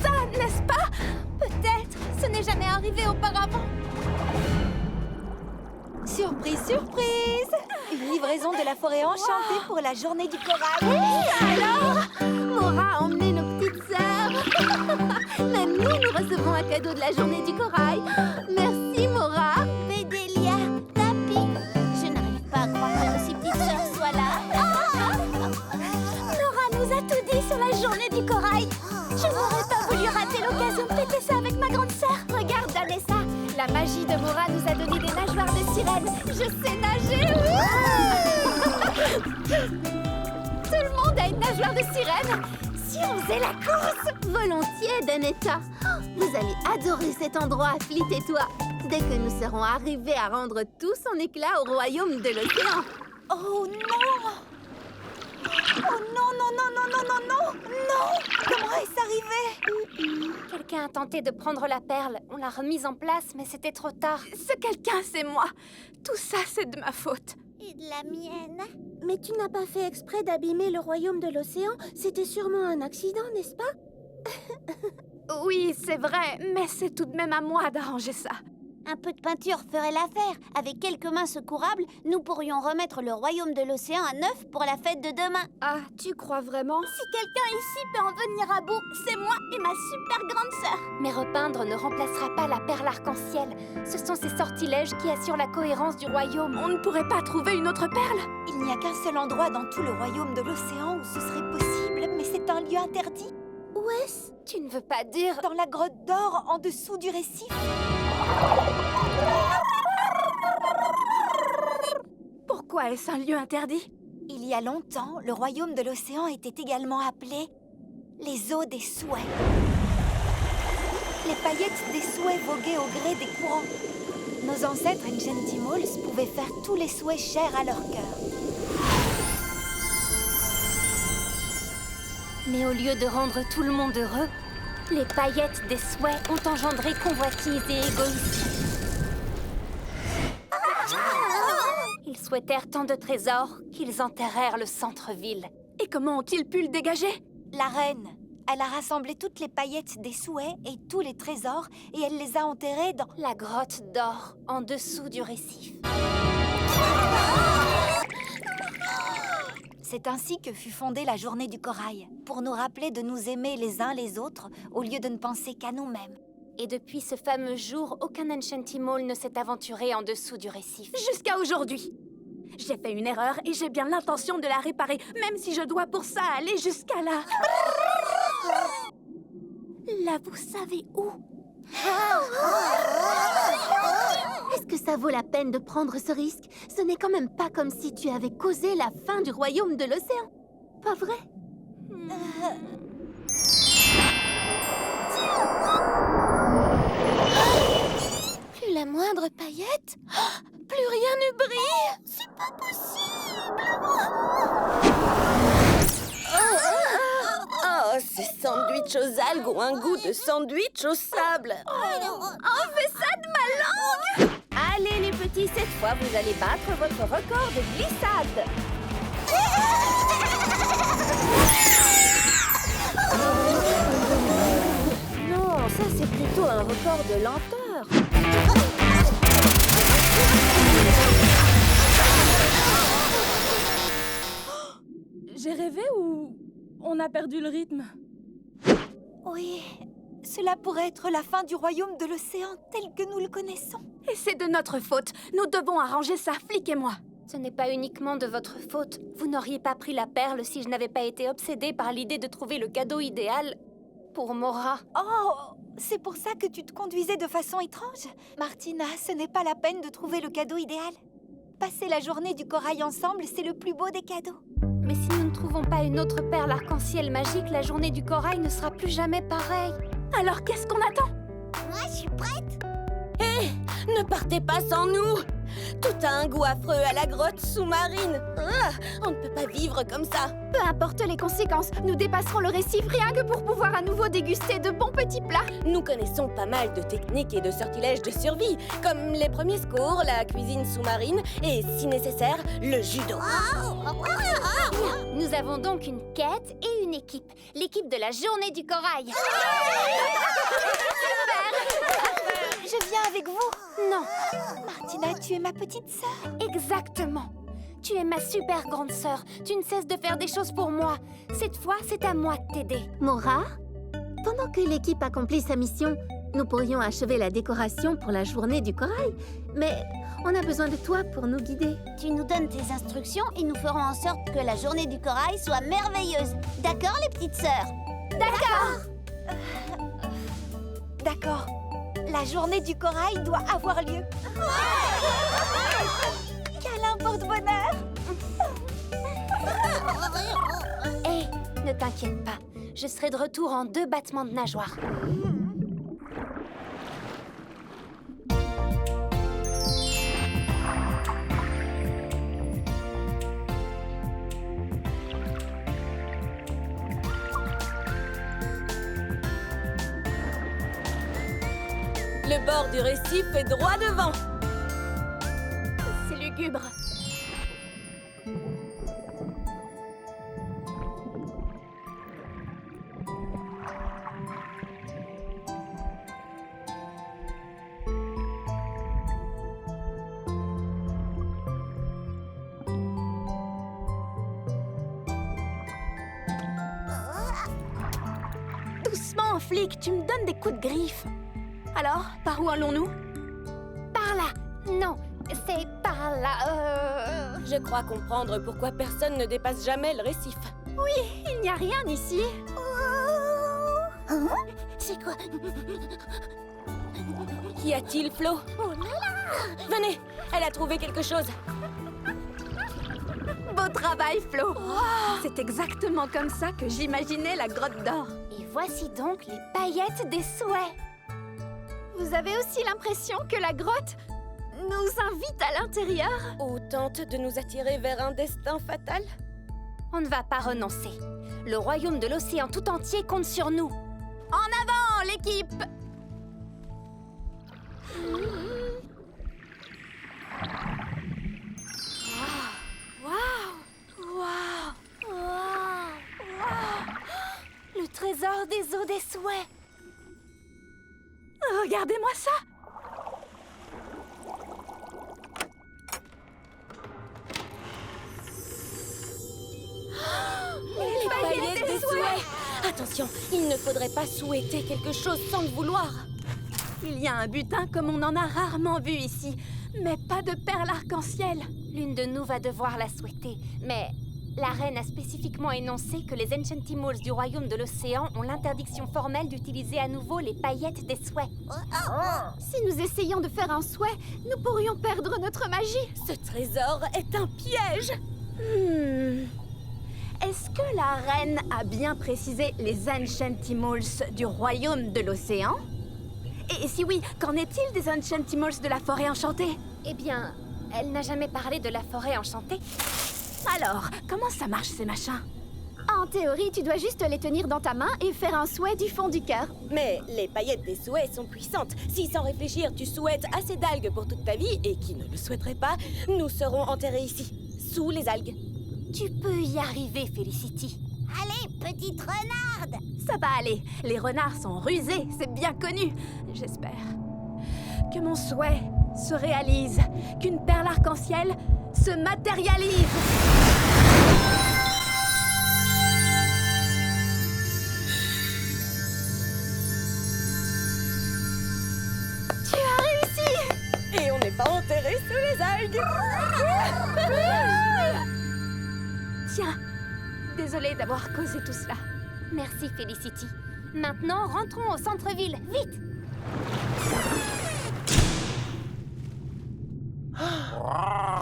ça, n'est-ce pas? Peut-être, ce n'est jamais arrivé auparavant. Surprise, surprise! Une livraison de la forêt enchantée pour la journée du corail. Alors, Mora a emmené nos petites sœurs. Même nous recevons un cadeau de la journée du corail. Merci, Mora. Bédélia, Tapi. Je n'arrive pas à croire que nos 6 petites sœurs soient là. Nora nous a tout dit sur la journée du corail. Je n'aurais pas voulu rater l'occasion de fêter ça avec ma grande sœur. Regarde, Danessa, la magie de Mora nous a donné des nageoires de sirène. Je sais nager. Tout le monde a une nageoire de sirène. Si on faisait la course. Volontiers, Danessa. Vous allez adorer cet endroit, Flit et toi. Dès que nous serons arrivés à rendre tout son éclat au royaume de l'océan. Oh non! Oh non, non, non, non, non, non, non! Non! Comment est-ce arrivé? Quelqu'un a tenté de prendre la perle. On l'a remise en place, mais c'était trop tard. Ce quelqu'un, c'est moi. Tout ça, c'est de ma faute. Et de la mienne. Mais tu n'as pas fait exprès d'abîmer le royaume de l'océan. C'était sûrement un accident, n'est-ce pas? Oui, c'est vrai, mais c'est tout de même à moi d'arranger ça. Un peu de peinture ferait l'affaire. Avec quelques mains secourables, nous pourrions remettre le royaume de l'océan à neuf pour la fête de demain. Ah, tu crois vraiment? Si quelqu'un ici peut en venir à bout, c'est moi et ma super grande sœur. Mais repeindre ne remplacera pas la perle arc-en-ciel. Ce sont ces sortilèges qui assurent la cohérence du royaume. On ne pourrait pas trouver une autre perle? Il n'y a qu'un seul endroit dans tout le royaume de l'océan où ce serait possible, mais c'est un lieu interdit. Où est-ce? Tu ne veux pas dire... Dans la grotte d'or, en dessous du récif. Pourquoi est-ce un lieu interdit? Il y a longtemps, le royaume de l'océan était également appelé les eaux des souhaits. Les paillettes des souhaits voguaient au gré des courants. Nos ancêtres Enchantimals pouvaient faire tous les souhaits chers à leur cœur. Mais au lieu de rendre tout le monde heureux, les paillettes des souhaits ont engendré convoitise et égoïsme. Ils souhaitèrent tant de trésors qu'ils enterrèrent le centre-ville. Et comment ont-ils pu le dégager? La reine, elle a rassemblé toutes les paillettes des souhaits et tous les trésors et elle les a enterrés dans... La grotte d'or, en dessous du récif. C'est ainsi que fut fondée la journée du corail, pour nous rappeler de nous aimer les uns les autres au lieu de ne penser qu'à nous-mêmes. Et depuis ce fameux jour, aucun Enchantimal ne s'est aventuré en dessous du récif. Jusqu'à aujourd'hui. J'ai fait une erreur et j'ai bien l'intention de la réparer, même si je dois pour ça aller jusqu'à là. Là, vous savez où? Est-ce que ça vaut la peine de prendre ce risque? Ce n'est quand même pas comme si tu avais causé la fin du royaume de l'océan. Pas vrai? Plus la moindre paillette? Plus rien ne brille? C'est pas possible. Oh, ces sandwichs aux algues ont un goût de sandwich au sable. On fait ça de ma langue! Allez les petits, cette fois vous allez battre votre record de glissade. Non, ça c'est plutôt un record de lenteur. J'ai rêvé ou on a perdu le rythme? Oui, cela pourrait être la fin du royaume de l'océan tel que nous le connaissons. Et c'est de notre faute. Nous devons arranger ça, Flic et moi. Ce n'est pas uniquement de votre faute. Vous n'auriez pas pris la perle si je n'avais pas été obsédée par l'idée de trouver le cadeau idéal pour Mora. Oh, c'est pour ça que tu te conduisais de façon étrange? Martina, ce n'est pas la peine de trouver le cadeau idéal. Passer la journée du corail ensemble, c'est le plus beau des cadeaux. Mais si nous ne trouvons pas une autre perle arc-en-ciel magique, la journée du corail ne sera plus jamais pareille. Alors qu'est-ce qu'on attend? Moi, je suis prête. Ne partez pas sans nous. Tout a un goût affreux à la grotte sous-marine. Ah, on ne peut pas vivre vivre comme ça. Peu importe les conséquences, nous dépasserons le récif rien que pour pouvoir à nouveau déguster de bons petits plats. Nous connaissons pas mal de techniques et de sortilèges de survie, comme les premiers secours, la cuisine sous-marine et, si nécessaire, le judo. Nous avons donc une quête et une équipe. L'équipe de la journée du corail. Je viens avec vous. Non, Martina, tu es ma petite sœur. exactement. Tu es ma super grande sœur. Tu ne cesses de faire des choses pour moi. Cette fois, c'est à moi de t'aider. Mora, pendant que l'équipe accomplit sa mission, nous pourrions achever la décoration pour la journée du corail. Mais on a besoin de toi pour nous guider. Tu nous donnes tes instructions et nous ferons en sorte que la journée du corail soit merveilleuse. D'accord, les petites sœurs? D'accord. La journée du corail doit avoir lieu. Câlin porte-bonheur. Hé, ne t'inquiète pas. Je serai de retour en 2 battements de nageoire. Le bord du récif est droit devant. C'est lugubre. Doucement, flic, tu me donnes des coups de griffe. Alors, par où allons-nous? Par là. Non, c'est par là. Je crois comprendre pourquoi personne ne dépasse jamais le récif. Il n'y a rien ici. C'est quoi? Qu'y a-t-il, Flo? Oh là là! Venez, elle a trouvé quelque chose. Beau travail, Flo. C'est exactement comme ça que j'imaginais la grotte d'or. Et voici donc les paillettes des souhaits. Vous avez aussi l'impression que la grotte nous invite à l'intérieur? Ou tente de nous attirer vers un destin fatal? On ne va pas renoncer. Le royaume de l'océan tout entier compte sur nous. En avant, l'équipe! Le trésor des eaux des souhaits. Regardez-moi ça. Les paillettes des souhaits! Attention, il ne faudrait pas souhaiter quelque chose sans le vouloir. Il y a un butin comme on en a rarement vu ici, mais pas de perles arc-en-ciel. L'une de nous va devoir la souhaiter, mais la reine a spécifiquement énoncé que les Enchantimals du royaume de l'océan ont l'interdiction formelle d'utiliser à nouveau les paillettes des souhaits. Si nous essayons de faire un souhait, nous pourrions perdre notre magie. Ce trésor est un piège! Est-ce que la reine a bien précisé les Enchantimals du royaume de l'océan? Et si oui, qu'en est-il des Enchantimals de la forêt enchantée? Eh bien, elle n'a jamais parlé de la forêt enchantée. Alors, comment ça marche ces machins? En théorie, tu dois juste les tenir dans ta main et faire un souhait du fond du cœur. Mais les paillettes des souhaits sont puissantes. Si sans réfléchir, tu souhaites assez d'algues pour toute ta vie, et qui ne le souhaiterait pas, nous serons enterrés ici, sous les algues. Tu peux y arriver, Felicity. Allez, petite renarde! Ça va aller. Les renards sont rusés, c'est bien connu. J'espère que mon souhait se réalise, qu'une perle arc-en-ciel se matérialise. Tu as réussi! Et on n'est pas enterrés sous les algues. Tiens, désolée d'avoir causé tout cela. Merci, Felicity. Maintenant, rentrons au centre-ville, vite! Waouh!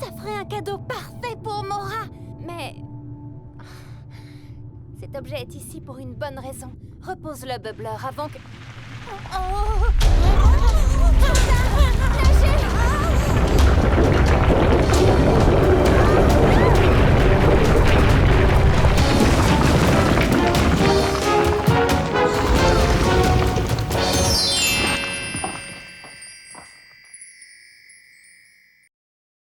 Ça ferait un cadeau parfait pour Mora! Mais... cet objet est ici pour une bonne raison. Repose-le, Bubbler, avant que... Oh!